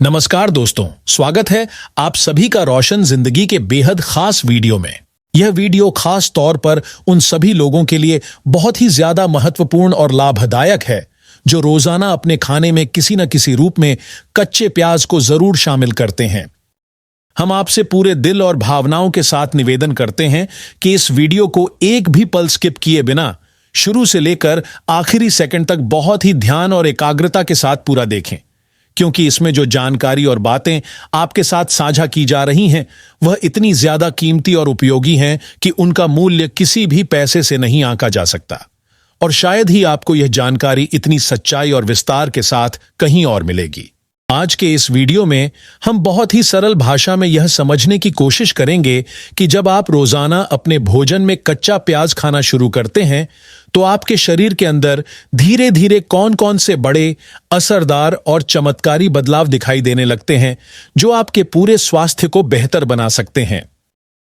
नमस्कार दोस्तों, स्वागत है आप सभी का रोशन जिंदगी के बेहद खास वीडियो में। यह वीडियो खास तौर पर उन सभी लोगों के लिए बहुत ही ज्यादा महत्वपूर्ण और लाभदायक है जो रोजाना अपने खाने में किसी न किसी रूप में कच्चे प्याज को जरूर शामिल करते हैं। हम आपसे पूरे दिल और भावनाओं के साथ निवेदन करते हैं कि इस वीडियो को एक भी पल स्किप किए बिना शुरू से लेकर आखिरी सेकंड तक बहुत ही ध्यान और एकाग्रता के साथ पूरा देखें, क्योंकि इसमें जो जानकारी और बातें आपके साथ साझा की जा रही हैं वह इतनी ज्यादा कीमती और उपयोगी हैं कि उनका मूल्य किसी भी पैसे से नहीं आंका जा सकता। और शायद ही आपको यह जानकारी इतनी सच्चाई और विस्तार के साथ कहीं और मिलेगी। आज के इस वीडियो में हम बहुत ही सरल भाषा में यह समझने की कोशिश करेंगे कि जब आप रोजाना अपने भोजन में कच्चा प्याज खाना शुरू करते हैं तो आपके शरीर के अंदर धीरे धीरे कौन कौन से बड़े, असरदार और चमत्कारी बदलाव दिखाई देने लगते हैं जो आपके पूरे स्वास्थ्य को बेहतर बना सकते हैं।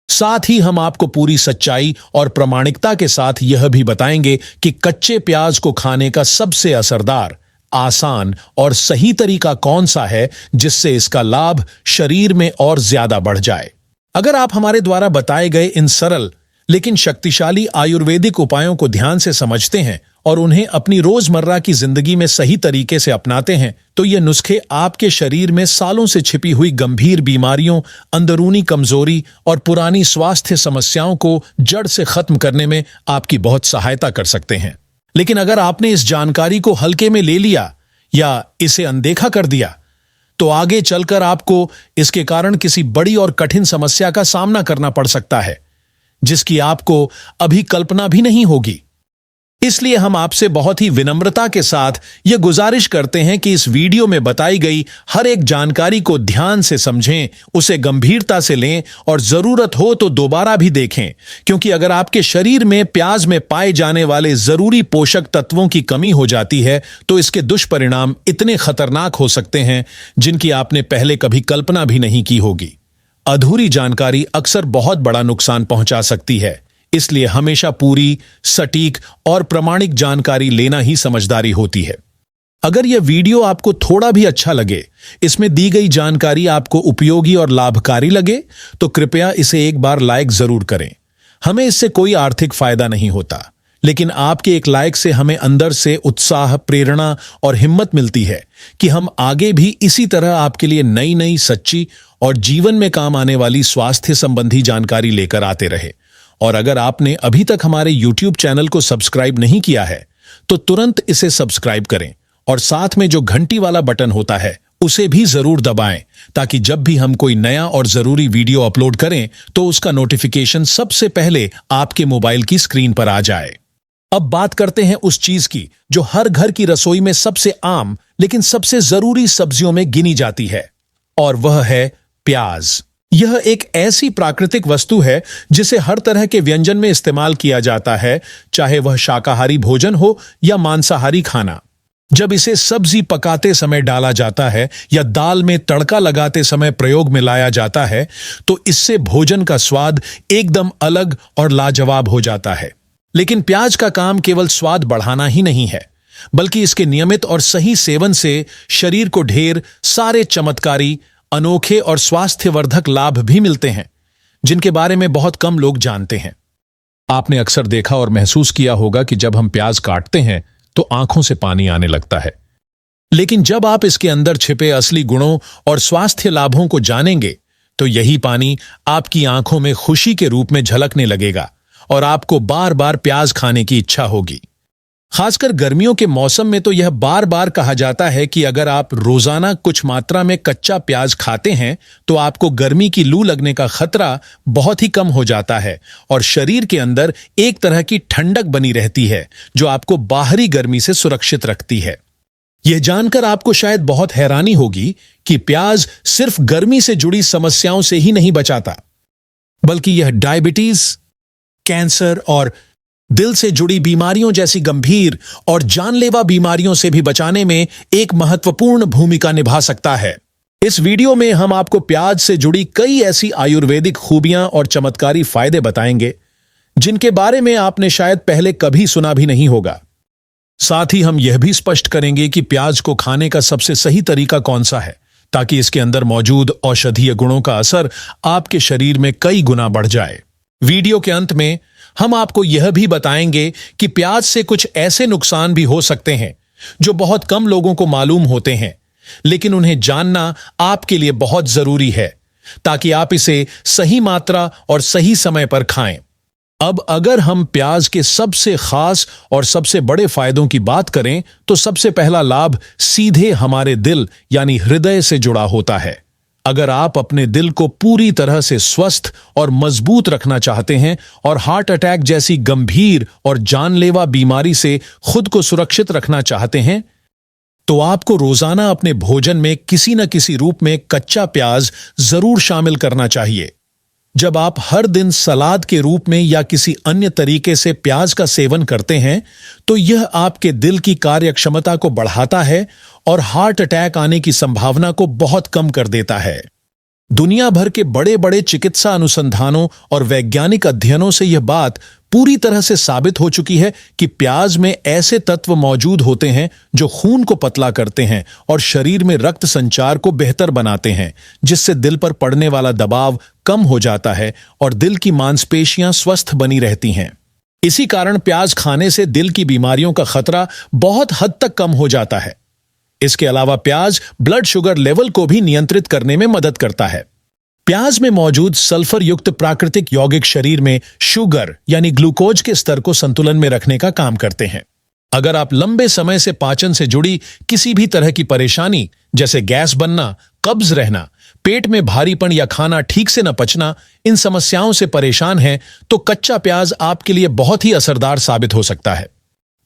साथ ही हम आपको पूरी सच्चाई और प्रामाणिकता के साथ यह भी बताएंगे कि कच्चे प्याज को खाने का सबसे असरदार, आसान और सही तरीका कौन सा है जिससे इसका लाभ शरीर में और ज्यादा बढ़ जाए। अगर आप हमारे द्वारा बताए गए इन सरल लेकिन शक्तिशाली आयुर्वेदिक उपायों को ध्यान से समझते हैं और उन्हें अपनी रोजमर्रा की जिंदगी में सही तरीके से अपनाते हैं तो ये नुस्खे आपके शरीर में सालों से छिपी हुई गंभीर बीमारियों, अंदरूनी कमजोरी और पुरानी स्वास्थ्य समस्याओं को जड़ से खत्म करने में आपकी बहुत सहायता कर सकते हैं। लेकिन अगर आपने इस जानकारी को हल्के में ले लिया या इसे अनदेखा कर दिया तो आगे चलकर आपको इसके कारण किसी बड़ी और कठिन समस्या का सामना करना पड़ सकता है जिसकी आपको अभी कल्पना भी नहीं होगी। इसलिए हम आपसे बहुत ही विनम्रता के साथ यह गुजारिश करते हैं कि इस वीडियो में बताई गई हर एक जानकारी को ध्यान से समझें, उसे गंभीरता से लें और जरूरत हो तो दोबारा भी देखें, क्योंकि अगर आपके शरीर में प्याज में पाए जाने वाले जरूरी पोषक तत्वों की कमी हो जाती है तो इसके दुष्परिणाम इतने खतरनाक हो सकते हैं जिनकी आपने पहले कभी कल्पना भी नहीं की होगी। अधूरी जानकारी अक्सर बहुत बड़ा नुकसान पहुंचा सकती है, इसलिए हमेशा पूरी, सटीक और प्रामाणिक जानकारी लेना ही समझदारी होती है। अगर यह वीडियो आपको थोड़ा भी अच्छा लगे, इसमें दी गई जानकारी आपको उपयोगी और लाभकारी लगे तो कृपया इसे एक बार लाइक जरूर करें। हमें इससे कोई आर्थिक फायदा नहीं होता, लेकिन आपके एक लाइक से हमें अंदर से उत्साह, प्रेरणा और हिम्मत मिलती है कि हम आगे भी इसी तरह आपके लिए नई नई, सच्ची और जीवन में काम आने वाली स्वास्थ्य संबंधी जानकारी लेकर आते रहे। और अगर आपने अभी तक हमारे YouTube चैनल को सब्सक्राइब नहीं किया है तो तुरंत इसे सब्सक्राइब करें और साथ में जो घंटी वाला बटन होता है उसे भी जरूर दबाएं ताकि जब भी हम कोई नया और जरूरी वीडियो अपलोड करें तो उसका नोटिफिकेशन सबसे पहले आपके मोबाइल की स्क्रीन पर आ जाए। अब बात करते हैं उस चीज की जो हर घर की रसोई में सबसे आम लेकिन सबसे जरूरी सब्जियों में गिनी जाती है, और वह है प्याज। यह एक ऐसी प्राकृतिक वस्तु है जिसे हर तरह के व्यंजन में इस्तेमाल किया जाता है, चाहे वह शाकाहारी भोजन हो या मांसाहारी खाना। जब इसे सब्जी पकाते समय डाला जाता है या दाल में तड़का लगाते समय प्रयोग में लाया जाता है तो इससे भोजन का स्वाद एकदम अलग और लाजवाब हो जाता है। लेकिन प्याज का काम केवल स्वाद बढ़ाना ही नहीं है, बल्कि इसके नियमित और सही सेवन से शरीर को ढेर सारे चमत्कारी, अनोखे और स्वास्थ्यवर्धक लाभ भी मिलते हैं जिनके बारे में बहुत कम लोग जानते हैं। आपने अक्सर देखा और महसूस किया होगा कि जब हम प्याज काटते हैं तो आंखों से पानी आने लगता है, लेकिन जब आप इसके अंदर छिपे असली गुणों और स्वास्थ्य लाभों को जानेंगे तो यही पानी आपकी आंखों में खुशी के रूप में झलकने लगेगा और आपको बार बार प्याज खाने की इच्छा होगी। खासकर गर्मियों के मौसम में तो यह बार बार कहा जाता है कि अगर आप रोजाना कुछ मात्रा में कच्चा प्याज खाते हैं तो आपको गर्मी की लू लगने का खतरा बहुत ही कम हो जाता है और शरीर के अंदर एक तरह की ठंडक बनी रहती है जो आपको बाहरी गर्मी से सुरक्षित रखती है। यह जानकर आपको शायद बहुत हैरानी होगी कि प्याज सिर्फ गर्मी से जुड़ी समस्याओं से ही नहीं बचाता, बल्कि यह डायबिटीज, कैंसर और दिल से जुड़ी बीमारियों जैसी गंभीर और जानलेवा बीमारियों से भी बचाने में एक महत्वपूर्ण भूमिका निभा सकता है। इस वीडियो में हम आपको प्याज से जुड़ी कई ऐसी आयुर्वेदिक खूबियां और चमत्कारी फायदे बताएंगे जिनके बारे में आपने शायद पहले कभी सुना भी नहीं होगा। साथ ही हम यह भी स्पष्ट करेंगे कि प्याज को खाने का सबसे सही तरीका कौन सा है ताकि इसके अंदर मौजूद औषधीय गुणों का असर आपके शरीर में कई गुना बढ़ जाए। वीडियो के अंत में हम आपको यह भी बताएंगे कि प्याज से कुछ ऐसे नुकसान भी हो सकते हैं जो बहुत कम लोगों को मालूम होते हैं, लेकिन उन्हें जानना आपके लिए बहुत जरूरी है ताकि आप इसे सही मात्रा और सही समय पर खाएं। अब अगर हम प्याज के सबसे खास और सबसे बड़े फायदों की बात करें तो सबसे पहला लाभ सीधे हमारे दिल यानी हृदय से जुड़ा होता है। अगर आप अपने दिल को पूरी तरह से स्वस्थ और मजबूत रखना चाहते हैं और हार्ट अटैक जैसी गंभीर और जानलेवा बीमारी से खुद को सुरक्षित रखना चाहते हैं, तो आपको रोजाना अपने भोजन में किसी न किसी रूप में कच्चा प्याज जरूर शामिल करना चाहिए। जब आप हर दिन सलाद के रूप में या किसी अन्य तरीके से प्याज का सेवन करते हैं, तो यह आपके दिल की कार्यक्षमता को बढ़ाता है और हार्ट अटैक आने की संभावना को बहुत कम कर देता है। दुनिया भर के बड़े बड़े चिकित्सा अनुसंधानों और वैज्ञानिक अध्ययनों से यह बात पूरी तरह से साबित हो चुकी है कि प्याज में ऐसे तत्व मौजूद होते हैं जो खून को पतला करते हैं और शरीर में रक्त संचार को बेहतर बनाते हैं, जिससे दिल पर पड़ने वाला दबाव कम हो जाता है और दिल की मांसपेशियां स्वस्थ बनी रहती हैं। इसी कारण प्याज खाने से दिल की बीमारियों का खतरा बहुत हद तक कम हो जाता है। इसके अलावा प्याज ब्लड शुगर लेवल को भी नियंत्रित करने में मदद करता है। प्याज में मौजूद सल्फर युक्त प्राकृतिक यौगिक शरीर में शुगर यानी ग्लूकोज के स्तर को संतुलन में रखने का काम करते हैं। अगर आप लंबे समय से पाचन से जुड़ी किसी भी तरह की परेशानी जैसे गैस बनना, कब्ज रहना, पेट में भारीपन या खाना ठीक से न पचना, इन समस्याओं से परेशान हैं, तो कच्चा प्याज आपके लिए बहुत ही असरदार साबित हो सकता है।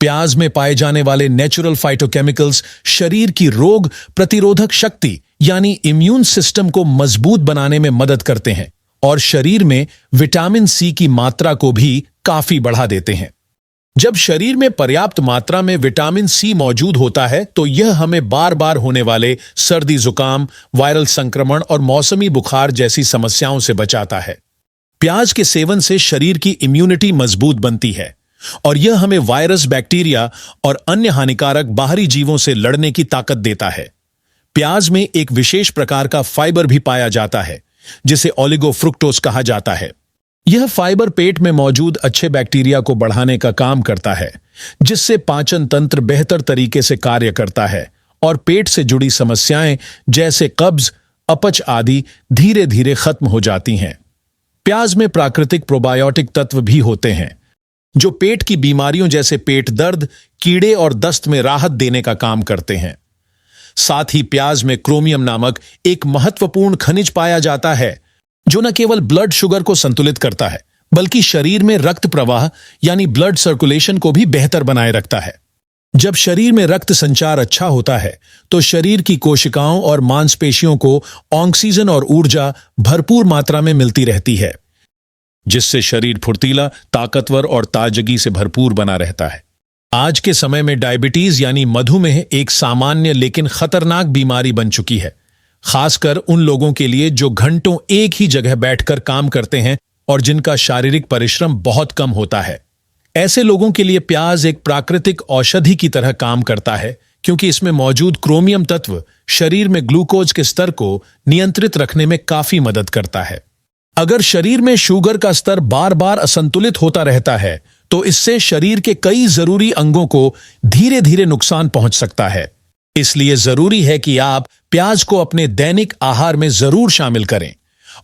प्याज में पाए जाने वाले नेचुरल फाइटोकेमिकल्स शरीर की रोग प्रतिरोधक शक्ति यानी इम्यून सिस्टम को मजबूत बनाने में मदद करते हैं और शरीर में विटामिन सी की मात्रा को भी काफी बढ़ा देते हैं। जब शरीर में पर्याप्त मात्रा में विटामिन सी मौजूद होता है तो यह हमें बार बार होने वाले सर्दी, जुकाम, वायरल संक्रमण और मौसमी बुखार जैसी समस्याओं से बचाता है। प्याज के सेवन से शरीर की इम्यूनिटी मजबूत बनती है और यह हमें वायरस, बैक्टीरिया और अन्य हानिकारक बाहरी जीवों से लड़ने की ताकत देता है। प्याज में एक विशेष प्रकार का फाइबर भी पाया जाता है जिसे ओलिगोफ्रुक्टोज कहा जाता है। यह फाइबर पेट में मौजूद अच्छे बैक्टीरिया को बढ़ाने का काम करता है, जिससे पाचन तंत्र बेहतर तरीके से कार्य करता है और पेट से जुड़ी समस्याएं जैसे कब्ज, अपच आदि धीरे धीरे खत्म हो जाती हैं। प्याज में प्राकृतिक प्रोबायोटिक तत्व भी होते हैं जो पेट की बीमारियों जैसे पेट दर्द, कीड़े और दस्त में राहत देने का काम करते हैं। साथ ही प्याज में क्रोमियम नामक एक महत्वपूर्ण खनिज पाया जाता है जो न केवल ब्लड शुगर को संतुलित करता है बल्कि शरीर में रक्त प्रवाह यानी ब्लड सर्कुलेशन को भी बेहतर बनाए रखता है। जब शरीर में रक्त संचार अच्छा होता है तो शरीर की कोशिकाओं और मांसपेशियों को ऑक्सीजन और ऊर्जा भरपूर मात्रा में मिलती रहती है, जिससे शरीर फुर्तीला, ताकतवर और ताजगी से भरपूर बना रहता है। आज के समय में डायबिटीज यानी मधुमेह एक सामान्य लेकिन खतरनाक बीमारी बन चुकी है, खासकर उन लोगों के लिए जो घंटों एक ही जगह बैठकर काम करते हैं और जिनका शारीरिक परिश्रम बहुत कम होता है। ऐसे लोगों के लिए प्याज एक प्राकृतिक औषधि की तरह काम करता है क्योंकि इसमें मौजूद क्रोमियम तत्व शरीर में ग्लूकोज के स्तर को नियंत्रित रखने में काफी मदद करता है। अगर शरीर में शुगर का स्तर बार बार असंतुलित होता रहता है तो इससे शरीर के कई जरूरी अंगों को धीरे धीरे नुकसान पहुंच सकता है। इसलिए जरूरी है कि आप प्याज को अपने दैनिक आहार में जरूर शामिल करें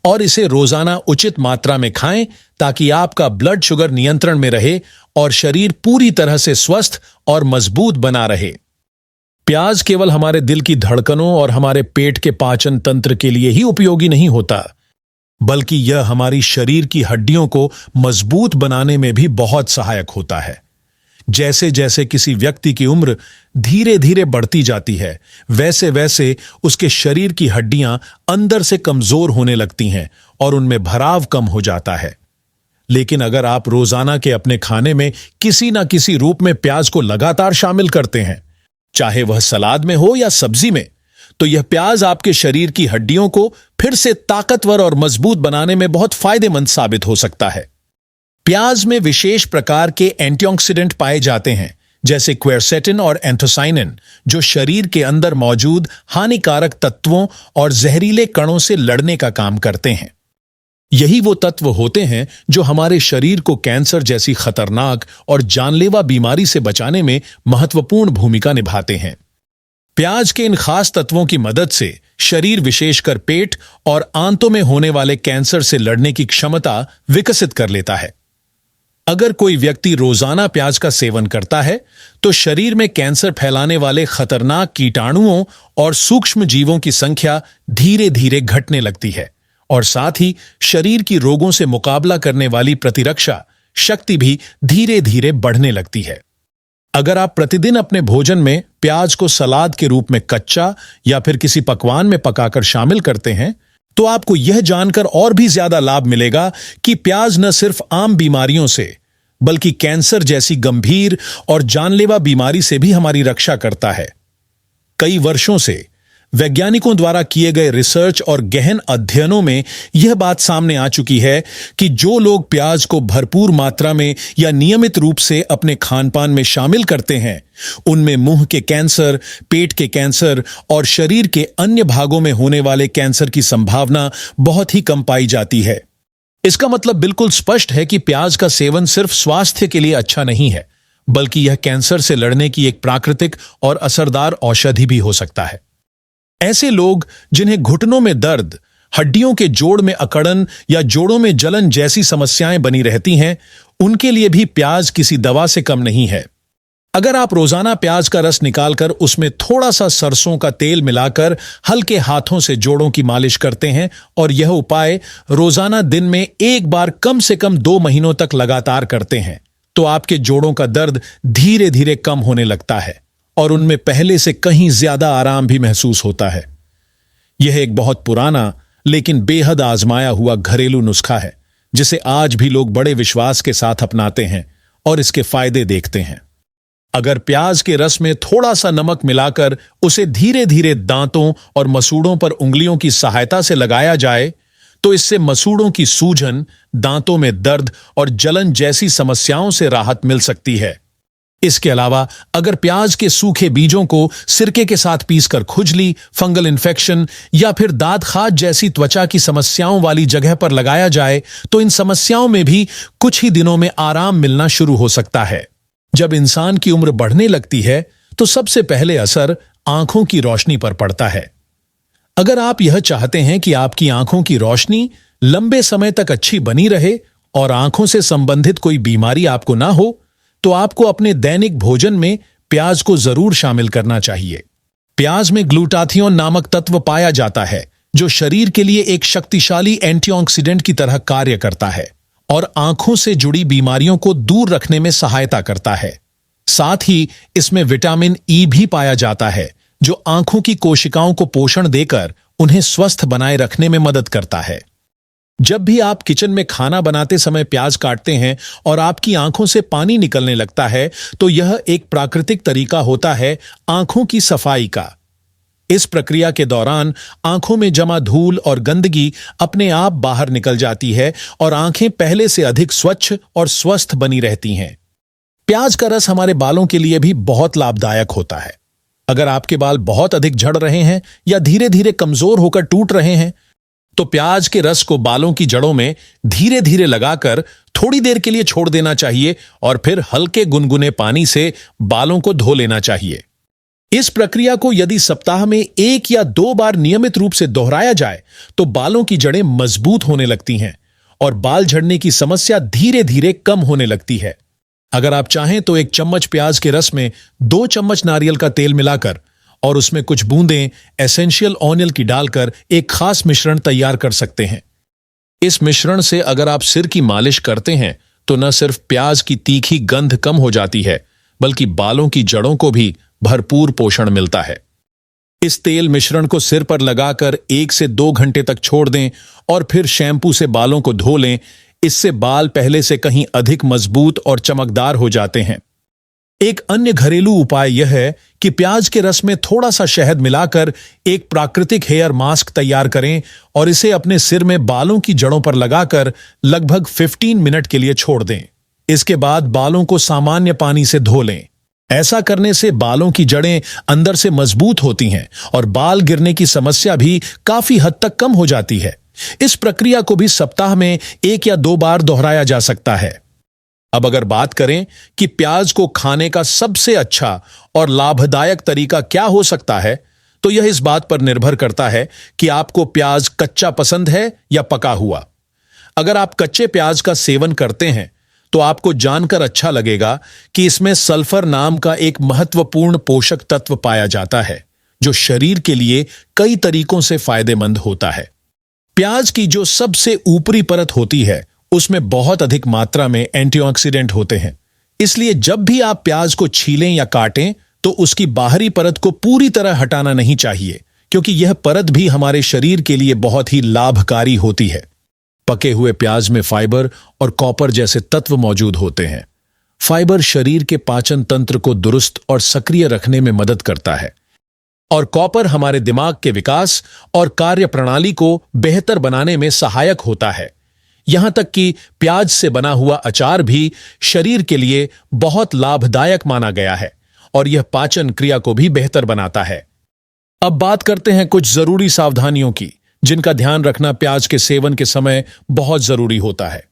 और इसे रोजाना उचित मात्रा में खाएं ताकि आपका ब्लड शुगर नियंत्रण में रहे और शरीर पूरी तरह से स्वस्थ और मजबूत बना रहे। प्याज केवल हमारे दिल की धड़कनों और हमारे पेट के पाचन तंत्र के लिए ही उपयोगी नहीं होता, बल्कि यह हमारी शरीर की हड्डियों को मजबूत बनाने में भी बहुत सहायक होता है। जैसे जैसे किसी व्यक्ति की उम्र धीरे धीरे बढ़ती जाती है, वैसे वैसे उसके शरीर की हड्डियां अंदर से कमजोर होने लगती हैं और उनमें भराव कम हो जाता है। लेकिन अगर आप रोजाना के अपने खाने में किसी न किसी रूप में प्याज को लगातार शामिल करते हैं, चाहे वह सलाद में हो या सब्जी में, तो यह प्याज आपके शरीर की हड्डियों को फिर से ताकतवर और मजबूत बनाने में बहुत फायदेमंद साबित हो सकता है। प्याज में विशेष प्रकार के एंटीऑक्सीडेंट पाए जाते हैं जैसे क्वेरसेटिन और एंथोसाइनिन, जो शरीर के अंदर मौजूद हानिकारक तत्वों और जहरीले कणों से लड़ने का काम करते हैं। यही वो तत्व होते हैं जो हमारे शरीर को कैंसर जैसी खतरनाक और जानलेवा बीमारी से बचाने में महत्वपूर्ण भूमिका निभाते हैं। प्याज के इन खास तत्वों की मदद से शरीर, विशेषकर पेट और आंतों में होने वाले कैंसर से लड़ने की क्षमता विकसित कर लेता है। अगर कोई व्यक्ति रोजाना प्याज का सेवन करता है तो शरीर में कैंसर फैलाने वाले खतरनाक कीटाणुओं और सूक्ष्म जीवों की संख्या धीरे धीरे घटने लगती है और साथ ही शरीर की रोगों से मुकाबला करने वाली प्रतिरक्षा शक्ति भी धीरे धीरे बढ़ने लगती है। अगर आप प्रतिदिन अपने भोजन में प्याज को सलाद के रूप में कच्चा या फिर किसी पकवान में पकाकर शामिल करते हैं तो आपको यह जानकर और भी ज्यादा लाभ मिलेगा कि प्याज न सिर्फ आम बीमारियों से बल्कि कैंसर जैसी गंभीर और जानलेवा बीमारी से भी हमारी रक्षा करता है। कई वर्षों से वैज्ञानिकों द्वारा किए गए रिसर्च और गहन अध्ययनों में यह बात सामने आ चुकी है कि जो लोग प्याज को भरपूर मात्रा में या नियमित रूप से अपने खानपान में शामिल करते हैं उनमें मुंह के कैंसर, पेट के कैंसर और शरीर के अन्य भागों में होने वाले कैंसर की संभावना बहुत ही कम पाई जाती है। इसका मतलब बिल्कुल स्पष्ट है कि प्याज का सेवन सिर्फ स्वास्थ्य के लिए अच्छा नहीं है, बल्कि यह कैंसर से लड़ने की एक प्राकृतिक और असरदार औषधि भी हो सकता है। ऐसे लोग जिन्हें घुटनों में दर्द, हड्डियों के जोड़ में अकड़न या जोड़ों में जलन जैसी समस्याएं बनी रहती हैं, उनके लिए भी प्याज किसी दवा से कम नहीं है। अगर आप रोजाना प्याज का रस निकालकर उसमें थोड़ा सा सरसों का तेल मिलाकर हल्के हाथों से जोड़ों की मालिश करते हैं और यह उपाय रोजाना दिन में एक बार कम से कम 2 महीनों तक लगातार करते हैं तो आपके जोड़ों का दर्द धीरे धीरे कम होने लगता है और उनमें पहले से कहीं ज्यादा आराम भी महसूस होता है। यह एक बहुत पुराना लेकिन बेहद आजमाया हुआ घरेलू नुस्खा है जिसे आज भी लोग बड़े विश्वास के साथ अपनाते हैं और इसके फायदे देखते हैं। अगर प्याज के रस में थोड़ा सा नमक मिलाकर उसे धीरे धीरे दांतों और मसूड़ों पर उंगलियों की सहायता से लगाया जाए तो इससे मसूड़ों की सूजन, दांतों में दर्द और जलन जैसी समस्याओं से राहत मिल सकती है। इसके अलावा अगर प्याज के सूखे बीजों को सिरके के साथ पीसकर खुजली, फंगल इन्फेक्शन या फिर दाद खाज जैसी त्वचा की समस्याओं वाली जगह पर लगाया जाए तो इन समस्याओं में भी कुछ ही दिनों में आराम मिलना शुरू हो सकता है। जब इंसान की उम्र बढ़ने लगती है तो सबसे पहले असर आंखों की रोशनी पर पड़ता है। अगर आप यह चाहते हैं कि आपकी आंखों की रोशनी लंबे समय तक अच्छी बनी रहे और आंखों से संबंधित कोई बीमारी आपको ना हो तो आपको अपने दैनिक भोजन में प्याज को जरूर शामिल करना चाहिए। प्याज में ग्लूटाथियोन नामक तत्व पाया जाता है जो शरीर के लिए एक शक्तिशाली एंटीऑक्सीडेंट की तरह कार्य करता है और आंखों से जुड़ी बीमारियों को दूर रखने में सहायता करता है। साथ ही इसमें विटामिन ई भी पाया जाता है जो आंखों की कोशिकाओं को पोषण देकर उन्हें स्वस्थ बनाए रखने में मदद करता है। जब भी आप किचन में खाना बनाते समय प्याज काटते हैं और आपकी आंखों से पानी निकलने लगता है तो यह एक प्राकृतिक तरीका होता है आंखों की सफाई का। इस प्रक्रिया के दौरान आंखों में जमा धूल और गंदगी अपने आप बाहर निकल जाती है और आंखें पहले से अधिक स्वच्छ और स्वस्थ बनी रहती हैं। प्याज का रस हमारे बालों के लिए भी बहुत लाभदायक होता है। अगर आपके बाल बहुत अधिक झड़ रहे हैं या धीरे धीरे कमजोर होकर टूट रहे हैं तो प्याज के रस को बालों की जड़ों में धीरे धीरे लगाकर थोड़ी देर के लिए छोड़ देना चाहिए और फिर हल्के गुनगुने पानी से बालों को धो लेना चाहिए। इस प्रक्रिया को यदि सप्ताह में 1 या 2 बार नियमित रूप से दोहराया जाए तो बालों की जड़ें मजबूत होने लगती हैं और बाल झड़ने की समस्या धीरे धीरे कम होने लगती है। अगर आप चाहें तो 1 चम्मच प्याज के रस में 2 चम्मच नारियल का तेल मिलाकर और उसमें कुछ बूंदें एसेंशियल ऑयल की डालकर एक खास मिश्रण तैयार कर सकते हैं। इस मिश्रण से अगर आप सिर की मालिश करते हैं तो न सिर्फ प्याज की तीखी गंध कम हो जाती है बल्कि बालों की जड़ों को भी भरपूर पोषण मिलता है। इस तेल मिश्रण को सिर पर लगाकर 1 से 2 घंटे तक छोड़ दें और फिर शैम्पू से बालों को धो लें। इससे बाल पहले से कहीं अधिक मजबूत और चमकदार हो जाते हैं। एक अन्य घरेलू उपाय यह है कि प्याज के रस में थोड़ा सा शहद मिलाकर एक प्राकृतिक हेयर मास्क तैयार करें और इसे अपने सिर में बालों की जड़ों पर लगाकर लगभग 15 मिनट के लिए छोड़ दें। इसके बाद बालों को सामान्य पानी से धो लें। ऐसा करने से बालों की जड़ें अंदर से मजबूत होती हैं और बाल गिरने की समस्या भी काफी हद तक कम हो जाती है। इस प्रक्रिया को भी सप्ताह में 1 या 2 बार दोहराया जा सकता है। अब अगर बात करें कि प्याज को खाने का सबसे अच्छा और लाभदायक तरीका क्या हो सकता है, तो यह इस बात पर निर्भर करता है कि आपको प्याज कच्चा पसंद है या पका हुआ। अगर आप कच्चे प्याज का सेवन करते हैं तो आपको जानकर अच्छा लगेगा कि इसमें सल्फर नाम का एक महत्वपूर्ण पोषक तत्व पाया जाता है, जो शरीर के लिए कई तरीकों से फायदेमंद होता है। प्याज की जो सबसे ऊपरी परत होती है, उसमें बहुत अधिक मात्रा में एंटीऑक्सीडेंट होते हैं। इसलिए जब भी आप प्याज को छीलें या काटें तो उसकी बाहरी परत को पूरी तरह हटाना नहीं चाहिए, क्योंकि यह परत भी हमारे शरीर के लिए बहुत ही लाभकारी होती है। पके हुए प्याज में फाइबर और कॉपर जैसे तत्व मौजूद होते हैं। फाइबर शरीर के पाचन तंत्र को दुरुस्त और सक्रिय रखने में मदद करता है और कॉपर हमारे दिमाग के विकास और कार्य प्रणाली को बेहतर बनाने में सहायक होता है। यहां तक कि प्याज से बना हुआ अचार भी शरीर के लिए बहुत लाभदायक माना गया है और यह पाचन क्रिया को भी बेहतर बनाता है। अब बात करते हैं कुछ जरूरी सावधानियों की, जिनका ध्यान रखना प्याज के सेवन के समय बहुत जरूरी होता है।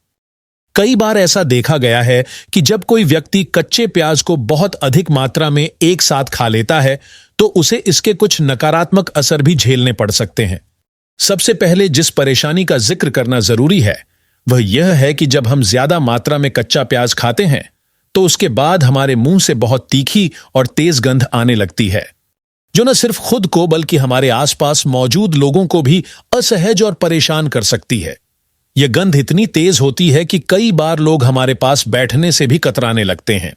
कई बार ऐसा देखा गया है कि जब कोई व्यक्ति कच्चे प्याज को बहुत अधिक मात्रा में एक साथ खा लेता है तो उसे इसके कुछ नकारात्मक असर भी झेलने पड़ सकते हैं। सबसे पहले जिस परेशानी का जिक्र करना जरूरी है वह यह है कि जब हम ज्यादा मात्रा में कच्चा प्याज खाते हैं तो उसके बाद हमारे मुंह से बहुत तीखी और तेज गंध आने लगती है, जो न सिर्फ खुद को बल्कि हमारे आसपास मौजूद लोगों को भी असहज और परेशान कर सकती है। यह गंध इतनी तेज होती है कि कई बार लोग हमारे पास बैठने से भी कतराने लगते हैं।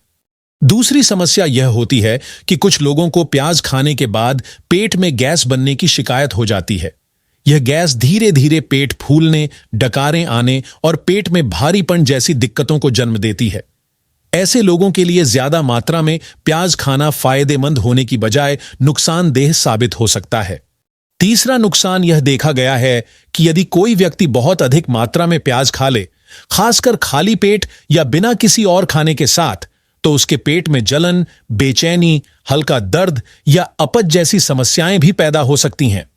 दूसरी समस्या यह होती है कि कुछ लोगों को प्याज खाने के बाद पेट में गैस बनने की शिकायत हो जाती है। यह गैस धीरे धीरे पेट फूलने, डकारें आने और पेट में भारीपन जैसी दिक्कतों को जन्म देती है। ऐसे लोगों के लिए ज्यादा मात्रा में प्याज खाना फायदेमंद होने की बजाय नुकसानदेह साबित हो सकता है। तीसरा नुकसान यह देखा गया है कि यदि कोई व्यक्ति बहुत अधिक मात्रा में प्याज खा ले, खासकर खाली पेट या बिना किसी और खाने के साथ, तो उसके पेट में जलन, बेचैनी, हल्का दर्द या अपच जैसी समस्याएं भी पैदा हो सकती हैं।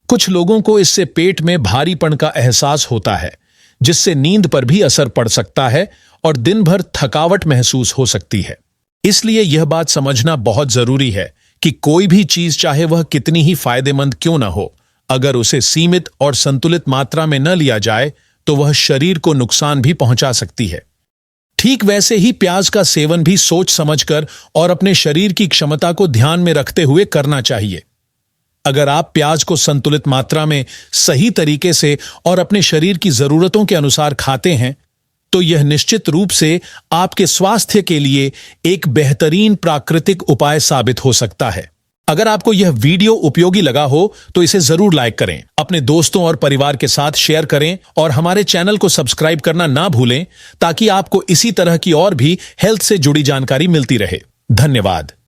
कुछ लोगों को इससे पेट में भारीपन का एहसास होता है, जिससे नींद पर भी असर पड़ सकता है और दिन भर थकावट महसूस हो सकती है। इसलिए यह बात समझना बहुत जरूरी है कि कोई भी चीज, चाहे वह कितनी ही फायदेमंद क्यों न हो, अगर उसे सीमित और संतुलित मात्रा में न लिया जाए तो वह शरीर को नुकसान भी पहुंचा सकती है। ठीक वैसे ही प्याज का सेवन भी सोच समझकर और अपने शरीर की क्षमता को ध्यान में रखते हुए करना चाहिए। अगर आप प्याज को संतुलित मात्रा में, सही तरीके से और अपने शरीर की जरूरतों के अनुसार खाते हैं तो यह निश्चित रूप से आपके स्वास्थ्य के लिए एक बेहतरीन प्राकृतिक उपाय साबित हो सकता है। अगर आपको यह वीडियो उपयोगी लगा हो तो इसे जरूर लाइक करें, अपने दोस्तों और परिवार के साथ शेयर करें और हमारे चैनल को सब्सक्राइब करना ना भूलें, ताकि आपको इसी तरह की और भी हेल्थ से जुड़ी जानकारी मिलती रहे। धन्यवाद।